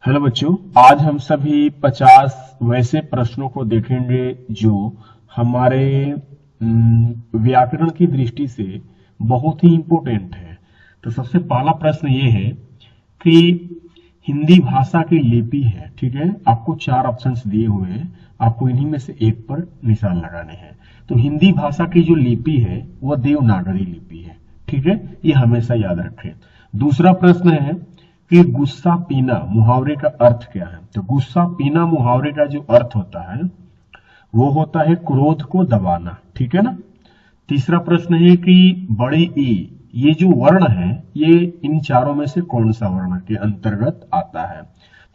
Hello बच्चों, आज हम सभी 50 वैसे प्रश्नों को देखेंगे जो हमारे व्याकरण की दृष्टि से बहुत ही इंपॉर्टेंट है। तो सबसे पहला प्रश्न ये है कि हिंदी भाषा की लिपि है, ठीक है। आपको 4 ऑप्शंस दिए हुए हैं, आपको इन्हीं में से एक पर निशान लगाने हैं। तो हिंदी भाषा की जो लिपि है वह देवनागरी लिपि है, ठीक है। ये हमेशा याद रखें। दूसरा प्रश्न है कि गुस्सा पीना मुहावरे का अर्थ क्या है। तो गुस्सा पीना मुहावरे का जो अर्थ होता है वो होता है क्रोध को दबाना, ठीक है ना। तीसरा प्रश्न है कि बड़े ई ये जो वर्ण है ये इन चारों में से कौन सा वर्ण के अंतर्गत आता है।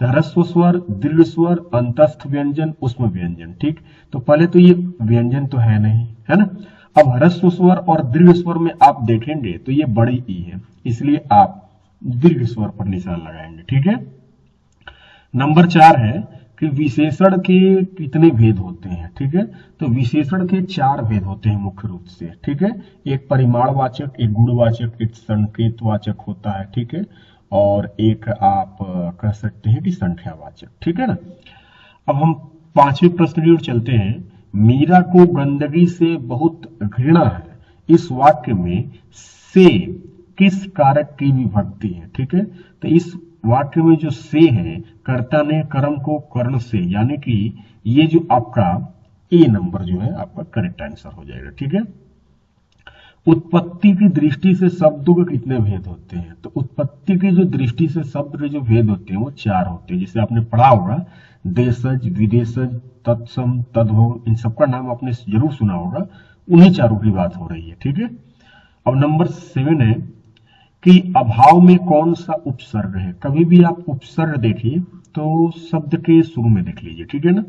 तो ह्रस्व स्वर, दीर्घ स्वर, अंतस्थ व्यंजन, उष्म व्यंजन, ठीक। तो पहले तो ये व्यंजन तो है नहीं, है ना। अब ह्रस्व स्वर और दीर्घ स्वर में आप देखेंगे तो ये बड़ी ई है, इसलिए आप दीर्घ स्वर पर निशान लगाएंगे, ठीक है। नंबर 4 है कि विशेषण के कितने भेद होते हैं, ठीक है। तो विशेषण के 4 भेद होते हैं मुख्य रूप से, ठीक है। एक परिमाणवाचक, एक गुणवाचक, एक संकेतवाचक होता है, ठीक है। और एक आप कह सकते हैं कि संख्यावाचक, ठीक है ना। अब हम 5वें प्रश्न की ओर चलते हैं। मीरा को गंदगी से बहुत घृणा है, इस वाक्य में से किस कारक की विभक्ति है, ठीक है। तो इस वाक्य में जो से है, कर्ता ने कर्म को कर्ण से, यानी कि ये जो आपका ए नंबर जो है आपका करेक्ट आंसर हो जाएगा, ठीक है। उत्पत्ति की दृष्टि से शब्दों के कितने भेद होते हैं। तो उत्पत्ति की जो दृष्टि से शब्द के जो भेद होते हैं वो 4 होते हैं। जैसे आपने पढ़ा होगा देशज, विदेशज, तत्सम, तद्भव, इन सबका नाम आपने जरूर सुना होगा। उन्हीं चारों की बात हो रही है, ठीक है। अब नंबर 7 है कि अभाव में कौन सा उपसर्ग है। कभी भी आप उपसर्ग देखिए तो शब्द के शुरू में देख लीजिए, ठीक है ना।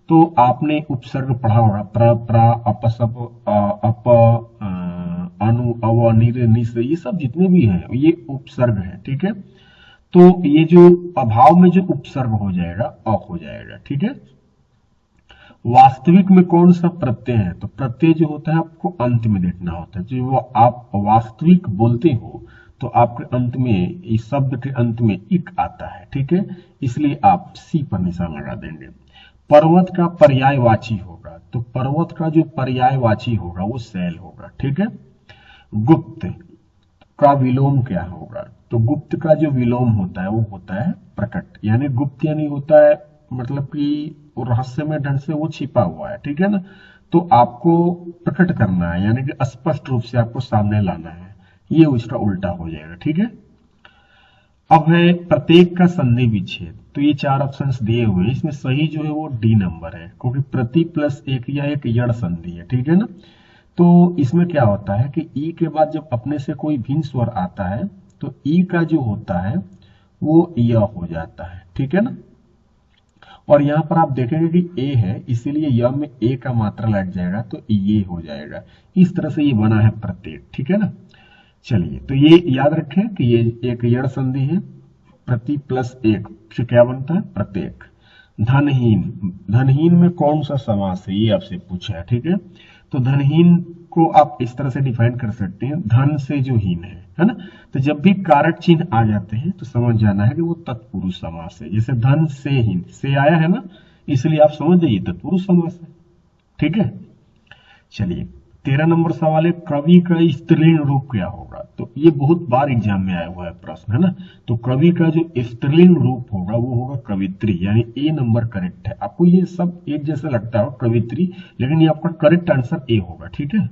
तो आपने उपसर्ग पढ़ा होगा प्र, प्रा, अप, सप, अप, अनु, अव, निर, निस, ये सब जितने भी हैं ये उपसर्ग है, ठीक है। तो ये जो अभाव में जो उपसर्ग हो जाएगा अ हो जाएगा, ठीक है। वास्तविक में कौन सा प्रत्यय है। तो प्रत्यय जो होता है आपको अंत में देखना होता है। जो वो आप वास्तविक बोलते हो तो आपके अंत में इस शब्द के अंत में इक आता है, ठीक है। इसलिए आप सी पर निशान लगा देंगे। पर्वत का पर्यायवाची होगा, तो पर्वत का जो पर्यायवाची होगा वो शैल होगा, ठीक है। गुप्त का विलोम क्या होगा। तो गुप्त का जो विलोम होता है वो होता है प्रकट, यानी गुप्त यानी होता है मतलब कि रहस्यमय ढंग से वो छिपा हुआ है, ठीक है ना। तो आपको प्रकट करना है, यानी कि स्पष्ट रूप से आपको सामने लाना है, ये उसका उल्टा हो जाएगा, ठीक है। अब है प्रत्येक का संधि विच्छेद। तो ये 4 ऑप्शंस दिए हुए हैं, इसमें सही जो है वो डी नंबर है, क्योंकि प्रति प्लस एक या एक यड़ संधि है, ठीक है ना। तो इसमें क्या होता है कि ई के बाद जब अपने से कोई भिन्न स्वर आता है तो ई का जो होता है वो य हो जाता है, ठीक है ना। और यहाँ पर आप देखेंगे कि ए है, इसीलिए य में ए का मात्रा लग जाएगा तो ये हो जाएगा। इस तरह से ये बना है प्रत्येक, ठीक है ना। चलिए, तो ये याद रखें कि ये एक यड़ संधि है। प्रति प्लस एक से क्या बनता है प्रत्येक। धनहीन, धनहीन में कौन सा समास है ये आपसे पूछा है, ठीक है। तो धनहीन को आप इस तरह से डिफाइन कर सकते हैं, धन से जो हीन है ना। तो जब भी कारक चिन्ह आ जाते हैं तो समझ जाना है कि वो तत्पुरुष समास है। जैसे धन से हीन से आया है ना, इसलिए आप समझ जाइए तत्पुरुष समास है, ठीक है। चलिए, 13 नंबर सवाल है कवि का स्त्रीलिंग रूप क्या होगा। तो ये बहुत बार एग्जाम में आया हुआ है प्रश्न, है ना। तो कवि का जो स्त्रीलिंग रूप होगा वो होगा कवित्री, यानी ए नंबर करेक्ट है। आपको ये सब एक जैसा लगता है कवित्री, लेकिन ये आपका करेक्ट आंसर ए होगा, ठीक है।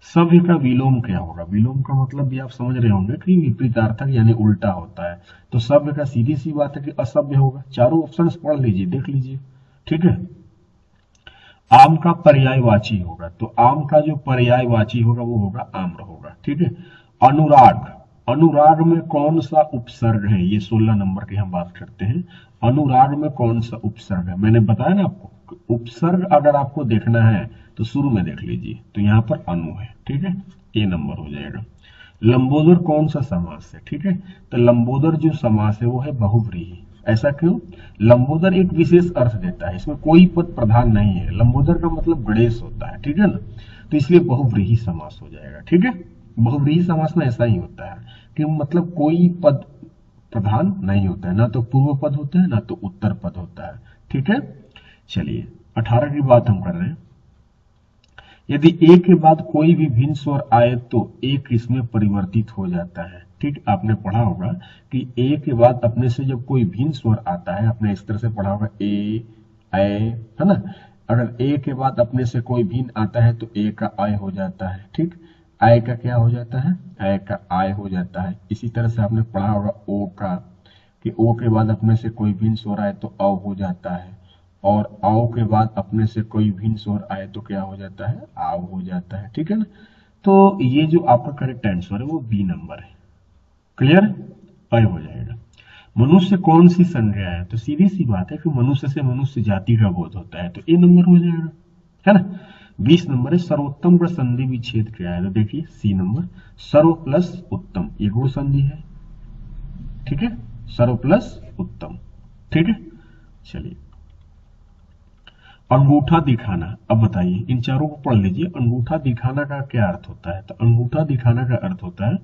सभ्य का विलोम क्या होगा। विलोम का मतलब भी आप समझ रहे होंगे कि विपरीतार्थक यानी उल्टा होता है। तो सभ्य का सीधी सी बात है कि असभ्य होगा। चारों ऑप्शंस पढ़ लीजिए, देख लीजिए, ठीक है। आम का पर्यायवाची होगा, तो आम का जो पर्यायवाची होगा वो होगा आम्र होगा, ठीक है। अनुराग, अनुराग में कौन सा उपसर्ग है, ये 16 नंबर की हम बात करते हैं। अनुराग में कौन सा उपसर्ग है, मैंने बताया ना आपको, उपसर्ग अगर आपको देखना है तो शुरू में देख लीजिए। तो यहाँ पर अनु है, ठीक है, ए नंबर हो जाएगा। लंबोदर कौन सा समास है, ठीक है। तो लंबोदर जो समास है वो है बहुव्रीहि। ऐसा क्यों। लंबोदर एक विशेष अर्थ देता है, इसमें कोई पद प्रधान नहीं है। लंबोदर का मतलब गणेश होता है, ठीक है ना। तो इसलिए बहुव्रीहि समास हो जाएगा, ठीक है। बहुव्रीहि समास में ऐसा ही होता है कि मतलब कोई पद प्रधान नहीं होता है, ना तो पूर्व पद होता है ना तो उत्तर पद होता है। ठीक है, चलिए 18 की बात हम कर रहे हैं। यदि ए के बाद कोई भी भिन्न स्वर आए तो एक इसमें परिवर्तित हो जाता है। ठीक, आपने पढ़ा होगा कि ए के बाद अपने से जब कोई भिन्न स्वर आता है, आपने इस तरह से पढ़ा होगा ए, है ना। अगर ए के बाद अपने से कोई भिन्न आता है तो ए का आय हो जाता है। ठीक, आय का क्या हो जाता है, आय का आय हो जाता है। इसी तरह से आपने पढ़ा होगा ओ का, कि ओ के बाद अपने से कोई भिन्न स्वर आए तो औ हो जाता है, और आओ के बाद अपने से कोई भिन्न स्वर आए तो क्या हो जाता है, आओ हो जाता है। ठीक है ना, तो ये जो आपका करेक्ट आंसर है वो बी नंबर है। क्लियर, अय हो जाएगा। मनुष्य कौन सी संज्ञा है, तो सीधी सी बात है कि मनुष्य से मनुष्य जाति का बोध होता है, तो ए नंबर हो जाएगा, है ना। 20 नंबर है, सर्वोत्तम का संधि विच्छेद क्या है, तो देखिए सी नंबर, सर्व प्लस उत्तम, ये गुण संधि है। ठीक है, सर्व प्लस उत्तम। ठीक है, चलिए अंगूठा दिखाना। अब बताइए, इन चारों को पढ़ लीजिए। अंगूठा दिखाना का क्या अर्थ होता है, तो अंगूठा दिखाना का अर्थ होता है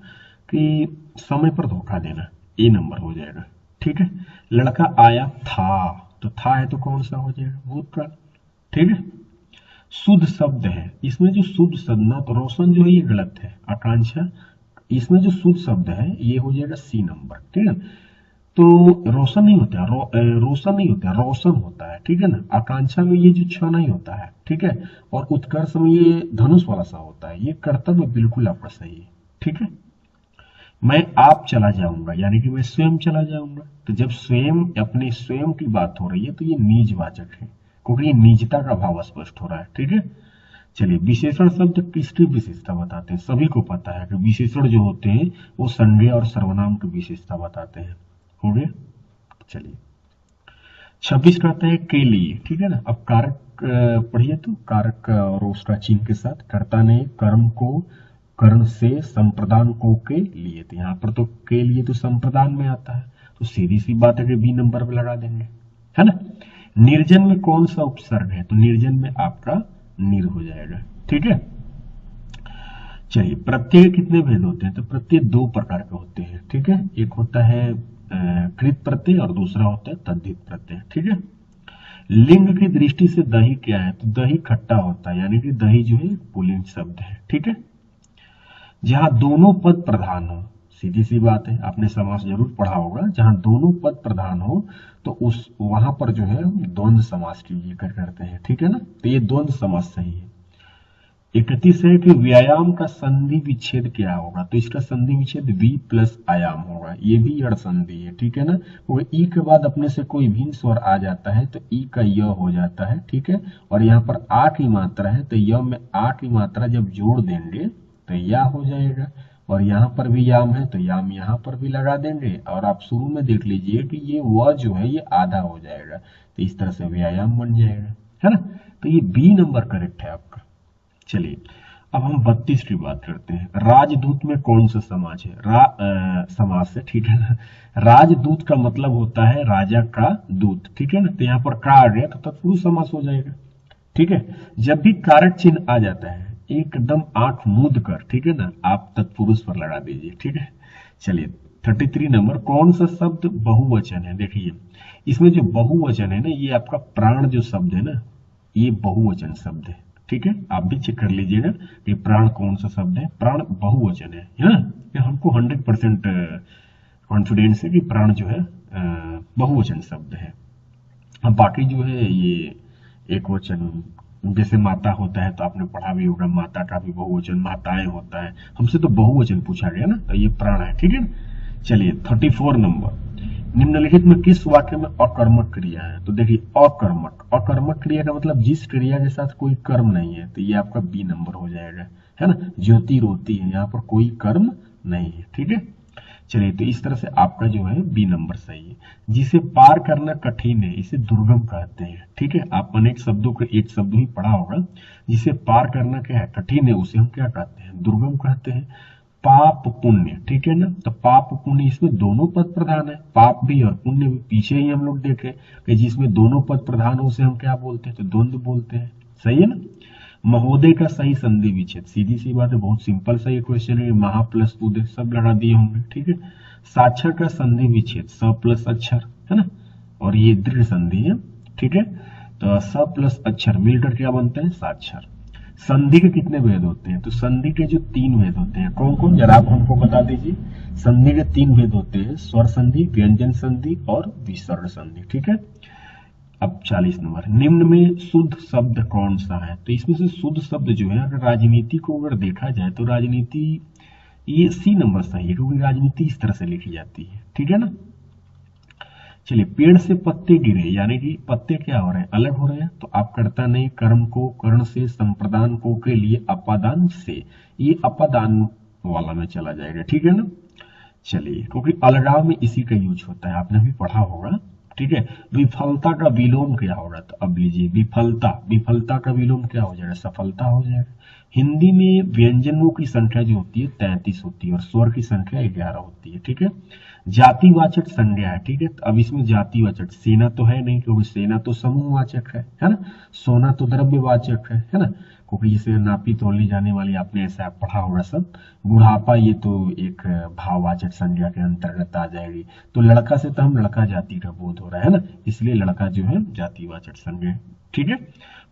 कि समय पर धोखा देना, ए नंबर हो जाएगा। ठीक है, लड़का आया था, तो था है तो कौन सा हो जाएगा, भूतकाल। ठीक है, शुद्ध शब्द है, इसमें जो शुद्ध शब्द ना, तो रोशन जो है ये गलत है, आकांक्षा। इसमें जो शुद्ध शब्द है ये हो जाएगा सी नंबर। ठीक है, तो रोशन नहीं होता, रोशन नहीं होता, रोशन होता है। ठीक है ना, आकांक्षा में ये जो छ नहीं होता है। ठीक है, और उत्कर्ष में ये धनुष वाला सा होता है। ये कर्तव्य बिल्कुल आपका सही है। ठीक है, मैं आप चला जाऊंगा, यानी कि मैं स्वयं चला जाऊंगा। तो जब स्वयं, अपने स्वयं की बात हो रही है तो ये निजवाचक है, क्योंकि ये निजता का भाव स्पष्ट हो रहा है। ठीक है, चलिए विशेषण शब्द किसकी विशेषता बताते हैं, सभी को पता है कि विशेषण जो होते हैं वो संज्ञा और सर्वनाम की विशेषता बताते हैं। हो गया, चलिए 26 कहते हैं के लिए। ठीक है ना, अब कारक पढ़िए, तो कारक और उसका चिन्ह के साथ, कर्ता ने कर्म को कर्ण से संप्रदान को के लिए, तो यहाँ पर तो के लिए तो संप्रदान में आता है, तो सीधी सी बात है कि बी नंबर पे लगा देंगे, है ना। निर्जन में कौन सा उपसर्ग है, तो निर्जन में आपका निर हो जाएगा। ठीक है, चलिए प्रत्यय कितने भेद होते हैं, तो प्रत्यय दो प्रकार के होते हैं। ठीक है, एक होता है कृत प्रत्यय और दूसरा होता है तद्धित प्रत्यय। ठीक है, लिंग की दृष्टि से दही क्या है, तो दही खट्टा होता है, यानी कि दही जो है पुल्लिंग शब्द है। ठीक है, जहां दोनों पद प्रधान हो, सीधी सी बात है, आपने समास जरूर पढ़ा होगा, जहां दोनों पद प्रधान हो तो उस वहां पर जो है द्वंद्व समास की जिक्र करते हैं। ठीक है ना, तो ये द्वंद्व समास सही है। 31 है कि व्यायाम का संधि विच्छेद क्या होगा, तो इसका संधि विच्छेद वी प्लस आयाम होगा, ये भी अड़ संधि है। ठीक है ना, वो ई के बाद अपने से कोई भिन्न स्वर आ जाता है तो ई का य हो जाता है। ठीक है, और यहाँ पर आ की मात्रा है तो य में आ की मात्रा जब जोड़ देंगे तो या हो जाएगा, और यहाँ पर भी याम है तो याम यहाँ पर भी लगा देंगे, और आप शुरू में देख लीजिए कि ये व जो है ये आधा हो जाएगा, तो इस तरह से व्यायाम बन जाएगा, है ना। तो ये बी नंबर करेक्ट है आपका। चलिए अब हम 32 की बात करते हैं। राजदूत में कौन सा समाज है, समास है। ठीक है ना, राजदूत का मतलब होता है राजा का दूत। ठीक है ना, तो यहाँ पर का आ गया तो तत्पुरुष समास हो जाएगा। ठीक है, जब भी कारक चिन्ह आ जाता है एकदम आंख मूंद कर, ठीक है ना, आप तत्पुरुष पर लगा दीजिए। ठीक है, चलिए 33 नंबर, कौन सा शब्द बहुवचन है, देखिए इसमें जो बहुवचन है ना, ये आपका प्राण जो शब्द है ना, ये बहुवचन शब्द है। ठीक है, आप भी चेक कर लीजिएगा कि प्राण कौन सा शब्द है, प्राण बहुवचन है ना। ये हमको 100% कॉन्फिडेंस है कि प्राण जो है बहुवचन शब्द है। अब बाकी जो है ये एक वचन, जैसे माता होता है तो आपने पढ़ा भी होगा, माता का भी बहुवचन माताएं होता है, हमसे तो बहुवचन पूछा गया ना, तो ये प्राण है। ठीक है, चलिए 34 नंबर, निम्नलिखित में किस वाक्य में अकर्मक क्रिया है, तो देखिए अकर्मक, अकर्मक क्रिया का मतलब जिस क्रिया के साथ कोई कर्म नहीं है, तो ये आपका बी नंबर हो जाएगा, है ना। ज्योति रोती है, यहाँ पर कोई कर्म नहीं है। ठीक है, चलिए तो इस तरह से आपका जो है बी नंबर सही है। जिसे पार करना कठिन है इसे दुर्गम कहते हैं। ठीक है, आप अनेक शब्दों को एक शब्द ही पढ़ा होगा, जिसे पार करना क्या है, कठिन है, उसे हम क्या कहते हैं, दुर्गम कहते हैं। पाप पुण्य, ठीक है ना, तो पाप पुण्य इसमें दोनों पद प्रधान है, पाप भी और पुण्य भी। पीछे ही हम लोग देखे कि जिसमें दोनों पद प्रधान हो उसे हम क्या बोलते हैं, तो द्वंद्व बोलते हैं। सही है ना। महोदय का सही संधि विच्छेद, सीधी सी बात है, बहुत सिंपल सा ये क्वेश्चन है। महा प्लस उदय सब लगा दिए होंगे, ठीक है। साक्षर का संधि विच्छेद स प्लस अक्षर, है ना, और ये दृढ़ संधि है, ठीक है। तो स प्लस अक्षर मिलकर क्या बनते हैं, साक्षर। संधि के कितने भेद होते हैं, तो संधि के जो 3 भेद होते हैं, कौन कौन, जरा आप हमको बता दीजिए। संधि के 3 भेद होते हैं, स्वर संधि, व्यंजन संधि और विसर्ग संधि, ठीक है। अब 40 नंबर, निम्न में शुद्ध शब्द कौन सा है, तो इसमें से शुद्ध शब्द जो है, अगर राजनीति को अगर देखा जाए तो राजनीति ये सी नंबर सही है, क्योंकि राजनीति इस तरह से लिखी जाती है, ठीक है ना। चलिए, पेड़ से पत्ते गिरे, यानी कि पत्ते क्या हो रहे हैं, अलग हो रहे हैं, तो आप कर्ता नहीं, कर्म को कर्ण से, संप्रदान को के लिए अपादान से, ये अपादान वाला में चला जाएगा, ठीक है ना। चलिए, क्योंकि अलगाव में इसी का यूज होता है, आपने भी पढ़ा होगा, ठीक है। विफलता का विलोम क्या होगा, तो अब लीजिए, विफलता का विलोम क्या हो जाएगा, सफलता हो जाएगा। हिंदी में व्यंजनों की संख्या जो होती है 33 होती है और स्वर की संख्या 11 होती है, ठीक है। जातिवाचक संज्ञा है, ठीक है। तो अब इसमें जातिवाचक, सेना तो है नहीं, क्योंकि सेना तो समूहवाचक है ना। सोना तो द्रव्यवाचक है ना, क्योंकि इसे नापी तोली जाने वाली, आपने ऐसा पढ़ा होगा सब। बुढ़ापा ये तो एक भाववाचक संज्ञा के अंतर्गत आ जाएगी। तो लड़का से तो हम लड़का जाति का बोध हो रहा है ना, इसलिए लड़का जो है जातिवाचक संज्ञा, ठीक है।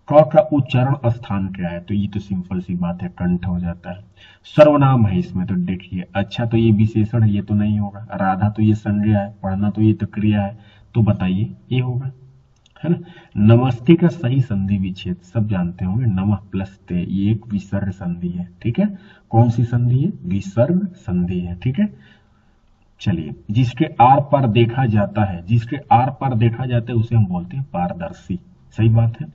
क का उच्चारण स्थान क्या है, तो ये तो सिंपल सी बात है, कंठ हो जाता है। सर्वनाम है इसमें, तो देखिए, अच्छा तो ये विशेषण है, ये तो नहीं होगा। राधा तो ये संज्ञा है, पढ़ना तो ये तो क्रिया है, तो बताइए ये होगा, है ना। नमस्ते का सही संधि विच्छेद सब जानते होंगे, नमः प्लस ते, ये एक विसर्ग संधि है, ठीक है। कौन सी संधि है, विसर्ग संधि है, ठीक है। चलिए, जिसके आर पार देखा जाता है, जिसके आर पार देखा जाता है उसे हम बोलते हैं पारदर्शी, सही बात है।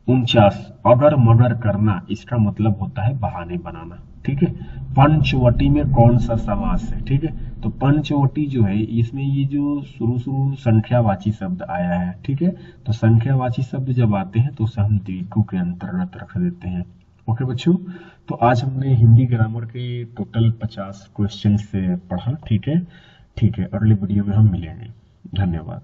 49, अगर मगर करना, इसका मतलब होता है बहाने बनाना, ठीक है। पंचवटी में कौन सा समास है, ठीक है। तो पंचवटी जो है, इसमें ये जो शुरू संख्यावाची शब्द आया है, ठीक है। तो संख्यावाची शब्द जब आते हैं तो उसे हम द्विगु के अंतर्गत रख देते हैं। ओके बच्चों, तो आज हमने हिंदी ग्रामर के टोटल 50 क्वेश्चन से पढ़ा, ठीक है। ठीक है, अगले वीडियो में हम मिलेंगे, धन्यवाद।